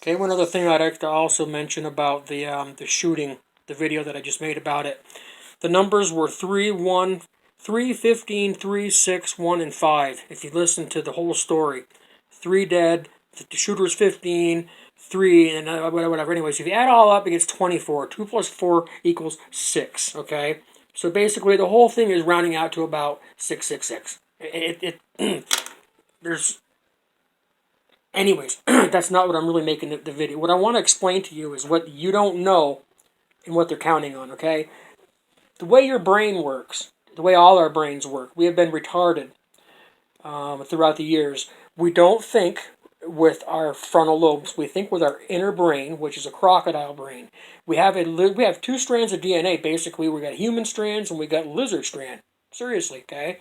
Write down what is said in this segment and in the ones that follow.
Okay, one other thing I'd like to also mention about the shooting, the video that I just made about it. The numbers were 3, 1, 3, 15, 3, 6, 1, and 5. If you listen to the whole story, 3 dead, the shooter was 15, 3, and whatever. Anyways, if you add all up, it gets 24. 2 plus 4 equals 6, okay? So basically, the whole thing is rounding out to about 666. There's Anyways, that's not what I'm really making the video. What I want to explain to you is what you don't know and what they're counting on, okay? The way your brain works, the way all our brains work, we have been retarded throughout the years. We don't think with our frontal lobes. We think with our inner brain, which is a crocodile brain. We have two strands of DNA, basically. We got human strands and we got lizard strand. Seriously, okay?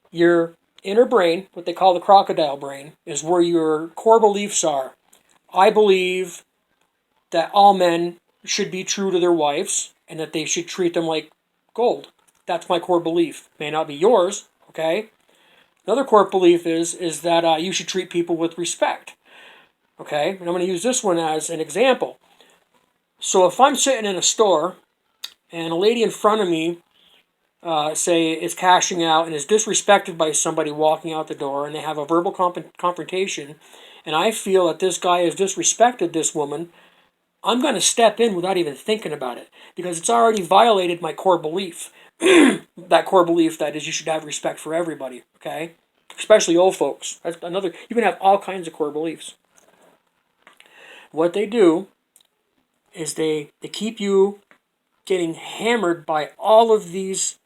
Your inner brain, what they call the crocodile brain, is where your core beliefs are. I believe that all men should be true to their wives and that they should treat them like gold. That's my core belief. May not be yours, okay? Another core belief is that you should treat people with respect, okay? And I'm going to use this one as an example. So if I'm sitting in a store and a lady in front of me say is cashing out and is disrespected by somebody walking out the door and they have a verbal confrontation and I feel that this guy has disrespected this woman, I'm going to step in without even thinking about it because it's already violated my core belief. That core belief that is you should have respect for everybody, okay? Especially old folks. That's another. You can have all kinds of core beliefs. What they do is they keep you getting hammered by all of these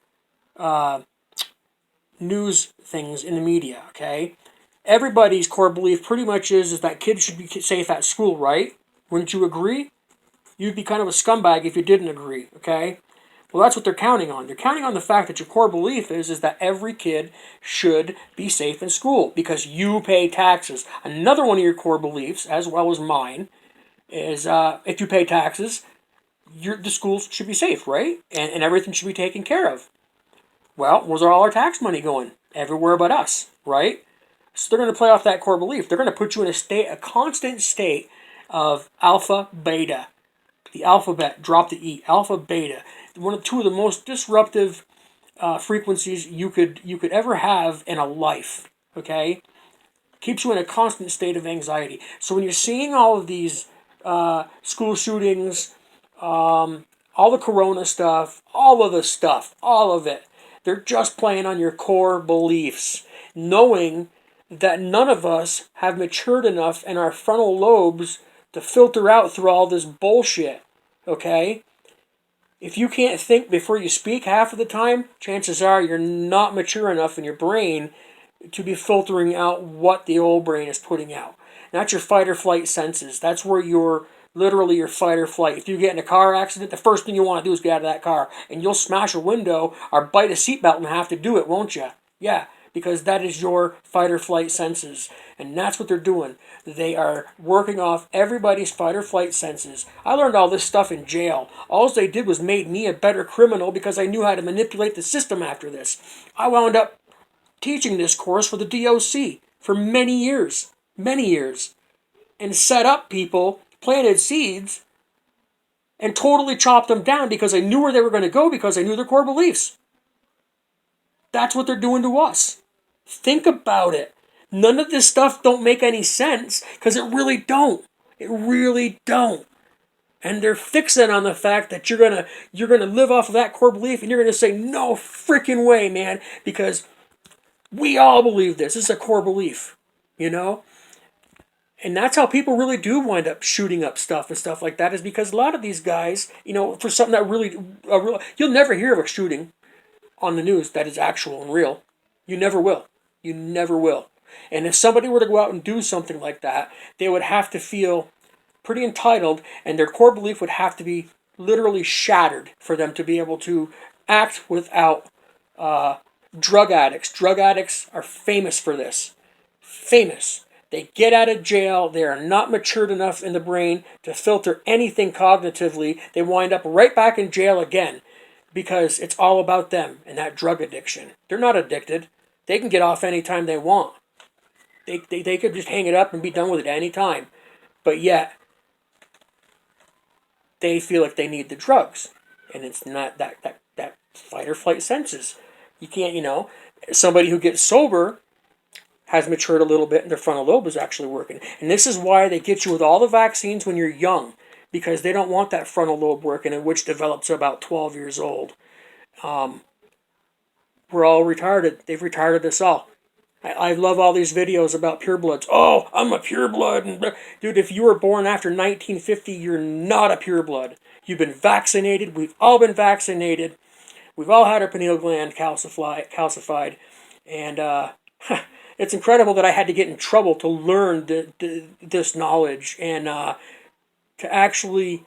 news things in the media, okay? Everybody's core belief pretty much is that kids should be safe at school, right? Wouldn't you agree? You'd be kind of a scumbag if you didn't agree, okay? Well, that's what they're counting on. They're counting on the fact that your core belief is that every kid should be safe in school because you pay taxes. Another one of your core beliefs, as well as mine, is if you pay taxes, the schools should be safe, right? And everything should be taken care of. Well, where's all our tax money going? Everywhere but us, right? So they're going to play off that core belief. They're going to put you in a constant state of alpha, beta. The alphabet, drop the E, alpha, beta. Two of the most disruptive frequencies you could ever have in a life, okay? Keeps you in a constant state of anxiety. So when you're seeing all of these school shootings, all the corona stuff, all of the stuff, all of it, they're just playing on your core beliefs, knowing that none of us have matured enough in our frontal lobes to filter out through all this bullshit, okay? If you can't think before you speak half of the time, chances are you're not mature enough in your brain to be filtering out what the old brain is putting out. And that's your fight or flight senses. That's where you're literally your fight or flight. If you get in a car accident, the first thing you want to do is get out of that car. And you'll smash a window or bite a seatbelt and have to do it, won't you? Yeah, because that is your fight or flight senses. And that's what they're doing. They are working off everybody's fight or flight senses. I learned all this stuff in jail. All they did was made me a better criminal because I knew how to manipulate the system after this. I wound up teaching this course for the DOC for many years, and set up people, planted seeds, and totally chopped them down because I knew where they were going to go because I knew their core beliefs. That's what they're doing to us. Think about it. None of this stuff don't make any sense because it really don't. It really don't. And they're fixing on the fact that you're gonna live off of that core belief and you're gonna say no freaking way, man, because we all believe this. This is a core belief, you know? And that's how people really do wind up shooting up stuff and stuff like that, is because a lot of these guys, for something that really, you'll never hear of a shooting on the news that is actual and real. You never will. You never will. And if somebody were to go out and do something like that, they would have to feel pretty entitled, and their core belief would have to be literally shattered for them to be able to act without drug addicts. Drug addicts are famous for this. Famous. They get out of jail. They are not matured enough in the brain to filter anything cognitively. They wind up right back in jail again because it's all about them and that drug addiction. They're not addicted. They can get off anytime they want. They could just hang it up and be done with it anytime. But yet, they feel like they need the drugs. And it's not that fight or flight senses. You can't, somebody who gets sober has matured a little bit and their frontal lobe is actually working. And this is why they get you with all the vaccines when you're young, because they don't want that frontal lobe working, and which develops about 12 years old. We're all retarded. They've retarded us all. I love all these videos about purebloods. Oh, I'm a pureblood. Dude, if you were born after 1950, you're not a pureblood. You've been vaccinated. We've all been vaccinated. We've all had our pineal gland calcified. And it's incredible that I had to get in trouble to learn this knowledge and to actually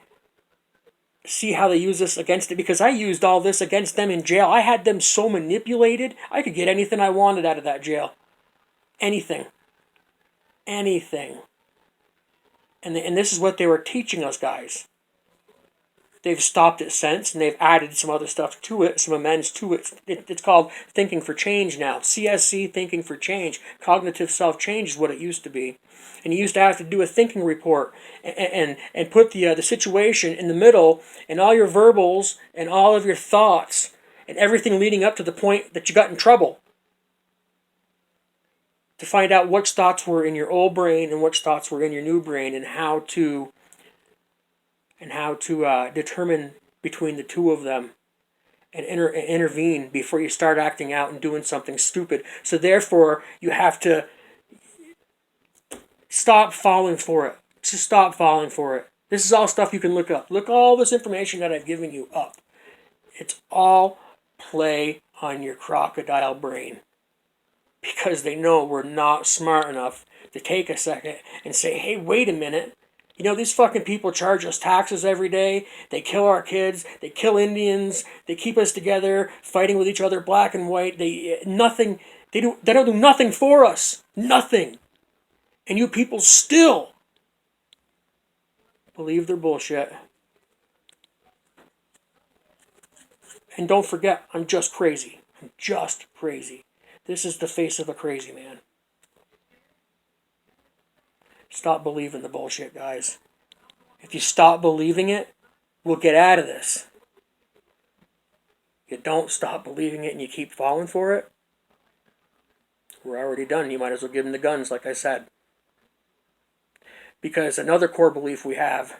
see how they use this against it, because I used all this against them in jail. I had them so manipulated, I could get anything I wanted out of that jail. Anything. Anything. And this is what they were teaching us, guys. They've stopped it since, and they've added some other stuff to it, some amends to it. It's called Thinking for Change now. CSC, Thinking for Change. Cognitive self-change is what it used to be. And you used to have to do a thinking report and put the situation in the middle, and all your verbals and all of your thoughts and everything leading up to the point that you got in trouble, to find out which thoughts were in your old brain and which thoughts were in your new brain, and how to determine between the two of them and intervene before you start acting out and doing something stupid. So therefore, you have to stop falling for it. Just stop falling for it. This is all stuff you can look up. Look all this information that I've given you up. It's all play on your crocodile brain, because they know we're not smart enough to take a second and say, hey, wait a minute. These fucking people charge us taxes every day. They kill our kids. They kill Indians. They keep us together, fighting with each other, black and white. They don't do nothing for us. Nothing. And you people still believe their bullshit. And don't forget, I'm just crazy. I'm just crazy. This is the face of a crazy man. Stop believing the bullshit, guys. If you stop believing it, we'll get out of this. You don't stop believing it and you keep falling for it, we're already done. You might as well give them the guns, like I said. Because another core belief we have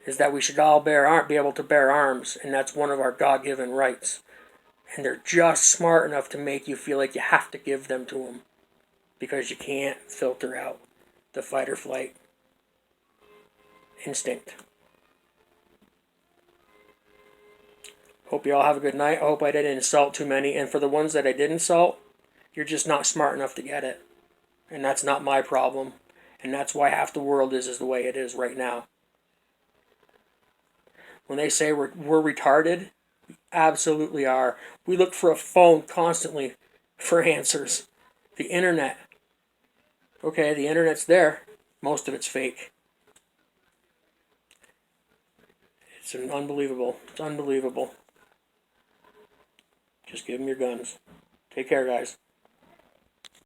is that we should all be able to bear arms, and that's one of our God-given rights. And they're just smart enough to make you feel like you have to give them to them, because you can't filter out the fight or flight instinct. Hope you all have a good night. I hope I didn't insult too many. And for the ones that I did insult, you're just not smart enough to get it. And that's not my problem. And that's why half the world is the way it is right now. When they say we're retarded, we absolutely are. We look for a phone constantly for answers. The internet. Okay, the internet's there. Most of it's fake. It's unbelievable. It's unbelievable. Just give them your guns. Take care, guys.